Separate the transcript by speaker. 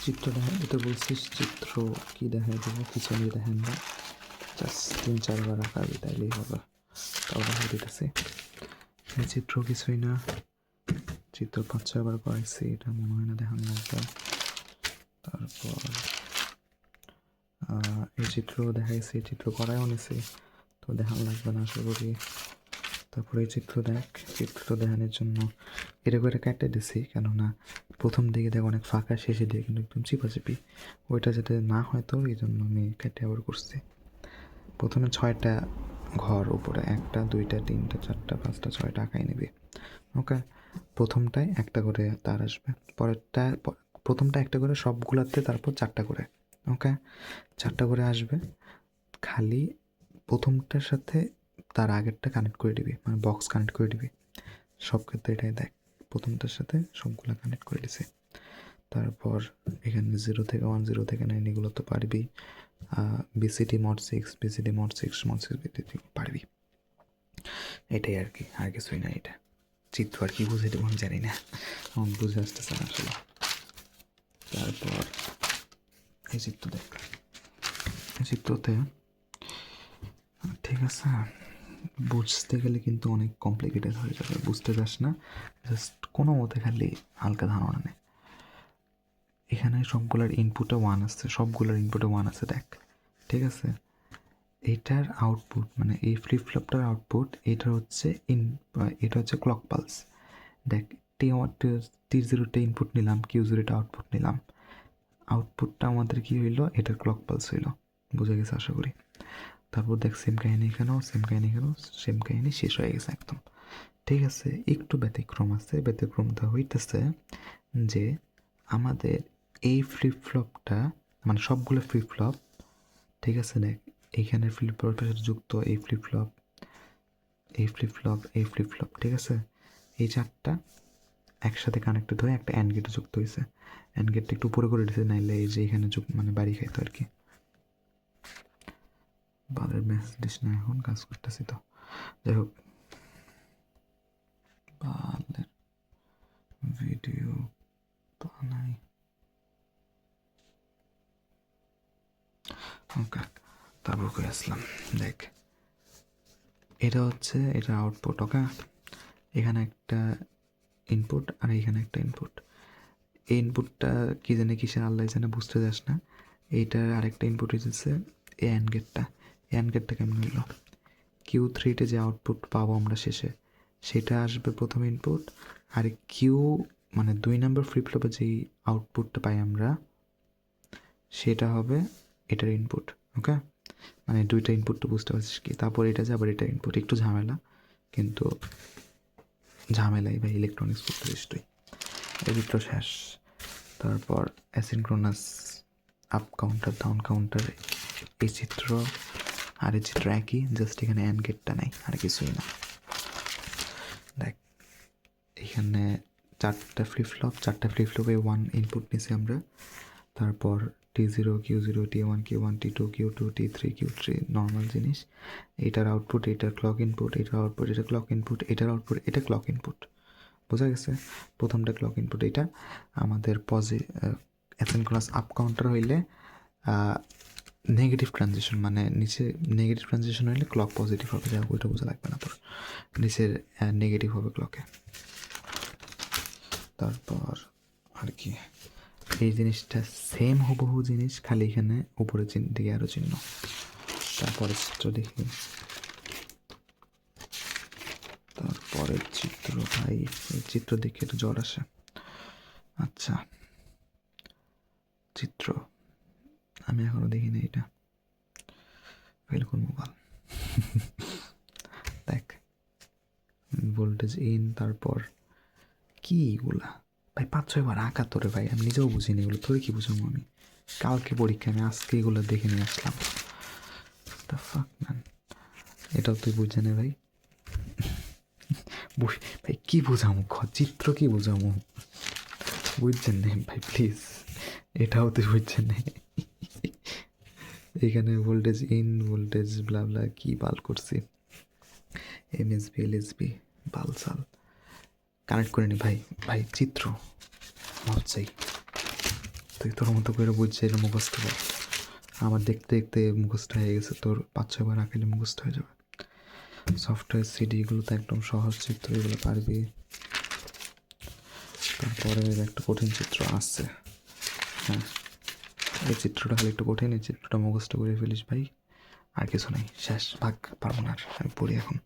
Speaker 1: চিত্রটা এটা বলছিস চিত্র কি দেখায় দেবো পিছনে দেখেন না, জাস্ট 3-4 বার আঁকা তাইলেই হবে, তাও দেখা দিতেছে। এই চিত্র কিছুই না, চিত্র 5-6 বার করাইছি, এটা মনে হয় না দেখান লাগবে। তারপর এই চিত্র দেখাইছি, চিত্র করায়ও নিছি, তো দেখান লাগবে না আশা করি। তারপরে এই চিত্র দেখ, চিত্র দেখানোর জন্য এটা করে কেটে দিছি, কেননা প্রথম দিকে দেখ অনেক ফাঁকা, শেষে দিয়ে কিন্তু একদম চিপাচিপি, ওইটা যাতে না হয় তো এই জন্য আমি কেটে আবার করছি। প্রথমে 6টা ঘর উপরে, 1টা 2টা 3টা 4টা 5টা 6টা আঁকাই নেবে। ওকে, প্রথমটায় একটা করে তার আসবে, পরেরটা প্রথমটা একটা করে সবগুলোতে, তারপর 4টা করে। ওকে, 4টা করে আসবে, খালি প্রথমটার সাথে তার আগেরটা কানেক্ট করে দিবি, মানে বক্স কানেক্ট করে দিবি। সব ক্ষেত্রে এটাই দেখ, প্রথমটার সাথে সবগুলো কানেক্ট করে দিছে। তারপর এখানে 0 থেকে 1 0 থেকে 9 এগুলো তো পারবি। BCD mod 6 BCD mod 6 mod 6 BCD পারবি। এটাই আর কি, আর কিছুই না। এটা চিত্র আর কি বুঝে দেবো আমি জানি না, আমার বুঝে আসতেছে না আসলে। তারপর এই চিত্র দেখ, এই চিত্রতে ঠিক আছে, বুঝতে গেলে কিন্তু অনেক কমপ্লিকেটেড হয়ে যাবে, বুঝতে চাস না, জাস্ট কোনো মতে খালি হালকা ধারণা নেই। এখানে সবগুলোর ইনপুটে 1 আসছে, সবগুলোর ইনপুটে 1 আছে দেখ, ঠিক আছে। এইটার আউটপুট মানে এই ফ্লিপ ফ্লপটার আউটপুট, এটা হচ্ছে এটা হচ্ছে ক্লক পালস। দেখ T0টা ইনপুট নিলাম, Q0টা আউটপুট নিলাম, আউটপুটটা আমাদের কি হইলো, এটার ক্লক পালস হইলো, বুঝে গেছে আশা করি। তারপর দেখ সেম কাহিনী এখানেও, সেম কাহিনী এখানেও, সেম কাহিনী শেষ হয়ে গেছে একদম, ঠিক আছে। একটু ব্যতিক্রম আছে, ব্যতিক্রমটা হইতেছে যে আমাদের এই ফ্লিপ ফ্লপটা, মানে সবগুলো ফ্লিপ ফ্লপ, ঠিক আছে। দেখ এইখানে ফ্লিপ ফ্লপের সাথে যুক্ত এই ফ্লিপ ফ্লপ, এই ফ্লিপ ফ্লপ, এই ফ্লিপ ফ্লপ, ঠিক আছে। এই 4টা একসাথে কানেক্টেড হয়ে একটা অ্যান্ড গেটে যুক্ত হয়েছে। অ্যান্ড গেটটা একটু উপরে করে দিয়েছে, নাইলে এই যে এখানে মানে বাড়ি খাইতো আর কি। বালের মেসেজ দিস না, এখন কাজ করতেছি তো, যাই হোক। বালের ভিডিও বানাই, ওকে। তারপর করে আসলাম, দেখ এটা হচ্ছে এটা আউটপুট, ওকে। এখানে একটা ইনপুট আর এখানে একটা ইনপুট, এই ইনপুটটা কী জানে কিসের আল্লাহ জানে, বুঝতে যাস না। এইটার আরেকটা ইনপুট হচ্ছে এই অ্যান্ড গেটটা, এই অ্যান্ড গেটটা কেমন হইলো, Q3-তে যে আউটপুট পাবো আমরা শেষে, সেটা আসবে প্রথম ইনপুট, আর কিউ মানে 2 নম্বর ফ্লিপ ফ্লপে যেই আউটপুটটা পাই আমরা, সেটা হবে এটার ইনপুট, ওকে। মানে 2টা ইনপুট তো বুঝতে পারছিস কি। তারপর এটা যে আবার এটা ইনপুট, একটু ঝামেলা, কিন্তু ঝামেলাই ভাই, ইলেকট্রনিক্স করতে পারিস তুই। এই চিত্র শেষ। তারপর asynchronous up counter down counter, এই চিত্র আর এই চিত্র একই, জাস্ট এখানে অ্যান্ড গেটটা নেই, আর কিছুই না। দেখ এখানে 4টা ফ্লিপ ফ্লপ, 4টা ফ্লিপ ফ্লপে 1 ইনপুট নিয়েছি আমরা। তারপর T0 Q0 T1 Q1 T2 Q2 T3 Q3 normal জিনিস। এইটার আউটপুট, এইটার ক্লক ইনপুট, এইটার আউটপুট, এটা ক্লক ইনপুট, এটার আউটপুট, এটা ক্লক ইনপুট, বোঝা গেছে। প্রথমটা ক্লক ইনপুট, এটা আমাদের অ্যাসিনক্রোনাস আপ কাউন্টার হইলে নেগেটিভ ট্রানজিশন, মানে নিচে নেগেটিভ ট্রানজিশন হইলে ক্লক পজিটিভ হবে, যাই হোক ওইটা বোঝা লাগবে না তোর, নিচের নেগেটিভ হবে ক্লকে। তারপর আর কি, এই জিনিসটা সেম হুবহু জিনিস, খালি এখানে উপরে দিকে আরও চিহ্ন। তারপরের চিত্র দেখি, তারপরের চিত্র ভাই, এই চিত্র দেখে একটু জ্বর আসে। আচ্ছা চিত্র আমি এখনো দেখিনি, এটা ফেল কোন মোবাইল। দেখ ভোল্টেজ ইন, তারপর কি এগুলা ভাই 5-6 বার আঁকা তোরে ভাই, আমি নিজেও বুঝিনি এগুলো, তোরে কি বুঝাবো আমি, কালকে পরীক্ষা, আমি আজকে এগুলো দেখে নিয়ে আসলাম। দ্য ফাক ম্যান, এটাও তুই বুঝে নে ভাই। ভাই কি বুঝামো, চিত্র কি বুঝামো, বুঝছেন নেই ভাই প্লিজ, এটাও তুই বুঝছেন নেই। এখানে ভোল্টেজ ইন ভোল্টেজ ব্লা কি বাল করছি, MSB LSB বালসাল কানেক্ট করে নি ভাই। ভাই চিত্র মত চাই, তুই তোর মতো করে বুঝছে এটা মুখস্থ কর। আমার দেখতে দেখতে মুখস্থ হয়ে গেছে, তোর 5-6 বার আঁকাইলে মুখস্থ হয়ে যাবে। সফটওয়্যার সিডি এগুলো তো একদম সহজ চিত্র, এগুলো পারবি। তারপরে একটা কঠিন চিত্র আসছে। হ্যাঁ, এই চিত্রটা খালি একটু কঠিন, এই চিত্রটা মুখস্থ করে ফেলিস ভাই, আর কিছু নেই, শেষ, ভাগ, পারবো না আর, আমি পড়ি এখন।